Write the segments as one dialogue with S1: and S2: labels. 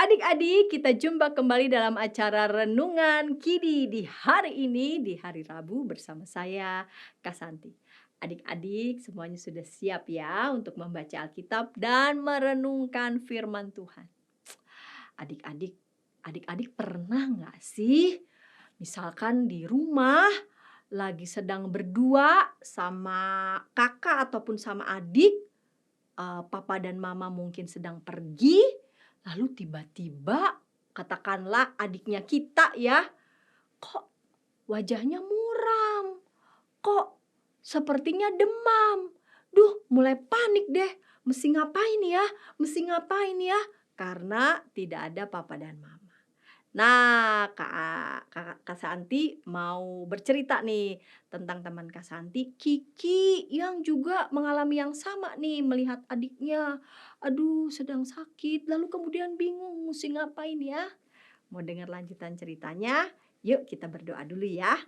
S1: Adik-adik, kita jumpa kembali dalam acara Renungan Kidi di hari ini, di hari Rabu bersama saya, Kak Santi. Adik-adik, semuanya sudah siap ya untuk membaca Alkitab dan merenungkan firman Tuhan. Adik-adik, adik-adik pernah nggak sih, misalkan di rumah lagi sedang berdua sama kakak ataupun sama adik, papa dan mama mungkin sedang pergi, lalu tiba-tiba katakanlah adiknya kita ya, kok wajahnya muram, kok sepertinya demam. Duh, mulai panik deh, mesti ngapain ya, mesti ngapain ya? Karena tidak ada papa dan mama. Nah, Kak Santi mau bercerita nih tentang teman Kak Santi, Kiki, yang juga mengalami yang sama nih melihat adiknya, aduh sedang sakit, lalu kemudian bingung musti ngapain ya. Mau dengar lanjutan ceritanya? Yuk kita berdoa dulu ya.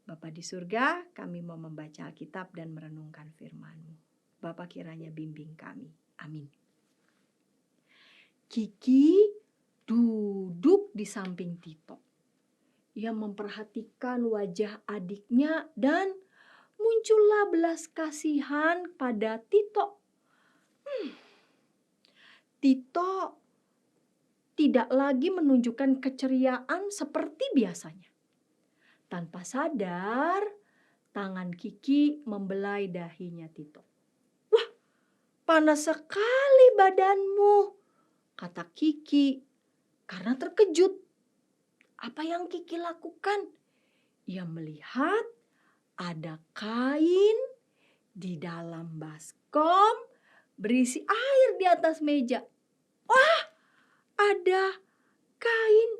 S1: Bapa di surga, kami mau membaca Alkitab dan merenungkan firman-Mu. Bapa kiranya bimbing kami. Amin. Kiki duduk di samping Tito. Ia memperhatikan wajah adiknya dan muncullah belas kasihan pada Tito. Tito tidak lagi menunjukkan keceriaan seperti biasanya. Tanpa sadar, tangan Kiki membelai dahinya Tito. "Wah, panas sekali badanmu," kata Kiki karena terkejut. Apa yang Kiki lakukan? Ia melihat ada kain di dalam baskom berisi air di atas meja. Wah, ada kain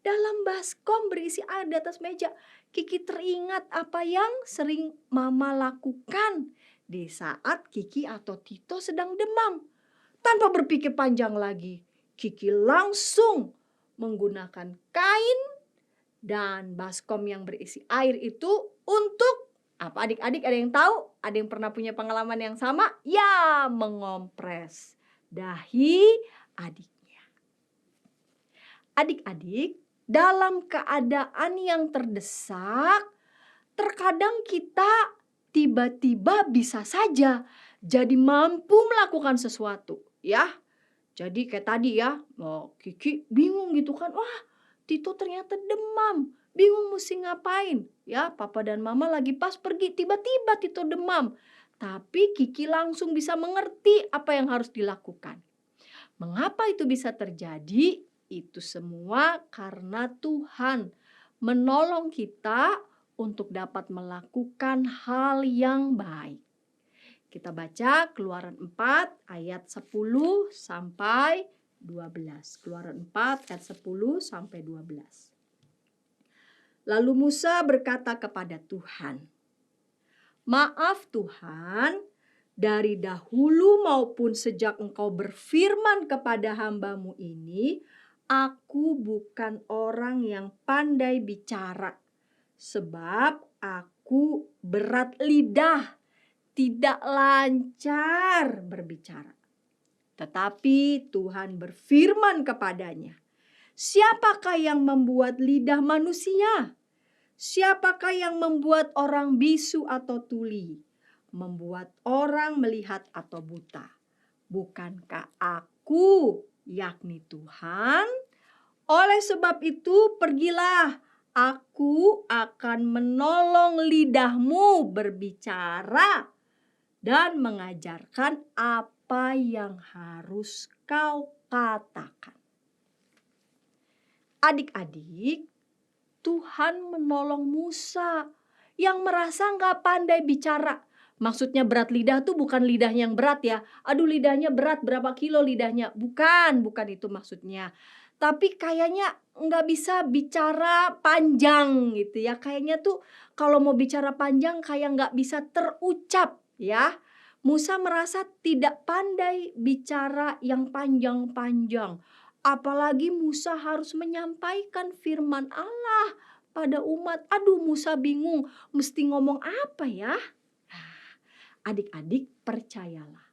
S1: dalam baskom berisi air di atas meja. Kiki teringat apa yang sering Mama lakukan di saat Kiki atau Tito sedang demam. Tanpa berpikir panjang lagi, Kiki langsung menggunakan kain dan baskom yang berisi air itu untuk apa? Adik-adik ada yang tahu? Ada yang pernah punya pengalaman yang sama? Ya, mengompres dahi adiknya. Adik-adik, dalam keadaan yang terdesak, terkadang kita tiba-tiba bisa saja jadi mampu melakukan sesuatu, ya. Jadi kayak tadi ya, Kiki bingung gitu kan, wah Tito ternyata demam, bingung mesti ngapain. Ya, papa dan mama lagi pas pergi, tiba-tiba Tito demam. Tapi Kiki langsung bisa mengerti apa yang harus dilakukan. Mengapa itu bisa terjadi? Itu semua karena Tuhan menolong kita untuk dapat melakukan hal yang baik. Kita baca Keluaran 4 ayat 10 sampai 12. Keluaran 4 ayat 10 sampai 12. Lalu Musa berkata kepada Tuhan, "Maaf Tuhan, dari dahulu maupun sejak Engkau berfirman kepada hamba-Mu ini, aku bukan orang yang pandai bicara, sebab aku berat lidah, tidak lancar berbicara." Tetapi Tuhan berfirman kepadanya, "Siapakah yang membuat lidah manusia? Siapakah yang membuat orang bisu atau tuli? Membuat orang melihat atau buta? Bukankah aku, yakni Tuhan? Oleh sebab itu pergilah, aku akan menolong lidahmu berbicara dan mengajarkan apa yang harus kau katakan." Adik-adik, Tuhan menolong Musa yang merasa nggak pandai bicara. Maksudnya berat lidah tuh bukan lidahnya yang berat ya. Aduh lidahnya berat, berapa kilo lidahnya. Bukan itu maksudnya. Tapi kayaknya nggak bisa bicara panjang gitu ya. Kayaknya tuh kalau mau bicara panjang kayak nggak bisa terucap ya. Musa merasa tidak pandai bicara yang panjang-panjang. Apalagi Musa harus menyampaikan firman Allah pada umat. Aduh, Musa bingung mesti ngomong apa ya? Adik-adik percayalah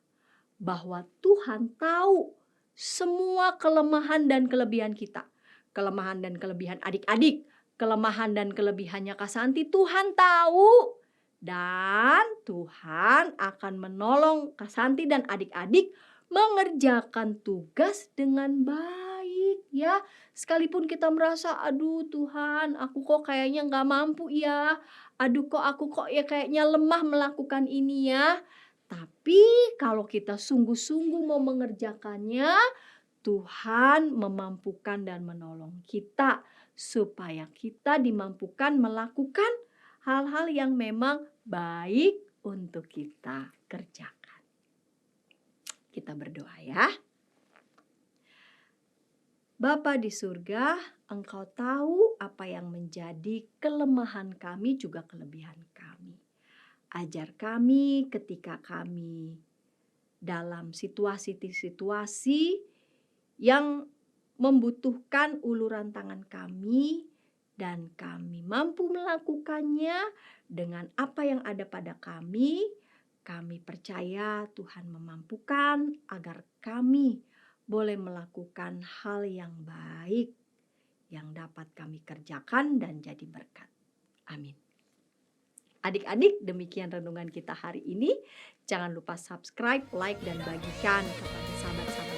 S1: bahwa Tuhan tahu semua kelemahan dan kelebihan kita. Kelemahan dan kelebihan adik-adik, kelemahan dan kelebihannya Kak Santi Tuhan tahu. Dan Tuhan akan menolong Kak Santi dan adik-adik mengerjakan tugas dengan baik ya. Sekalipun kita merasa, aduh Tuhan aku kok kayaknya nggak mampu ya. Aduh kok aku kok ya kayaknya lemah melakukan ini ya. Tapi kalau kita sungguh-sungguh mau mengerjakannya, Tuhan memampukan dan menolong kita supaya kita dimampukan melakukan hal-hal yang memang baik untuk kita kerjakan. Kita berdoa ya. Bapa di surga, Engkau tahu apa yang menjadi kelemahan kami juga kelebihan kami. Ajar kami ketika kami dalam situasi-situasi yang membutuhkan uluran tangan kami dan kami mampu melakukannya dengan apa yang ada pada kami. Kami percaya Tuhan memampukan agar kami boleh melakukan hal yang baik yang dapat kami kerjakan dan jadi berkat. Amin. Adik-adik, demikian renungan kita hari ini. Jangan lupa subscribe, like, dan bagikan kepada sahabat-sahabat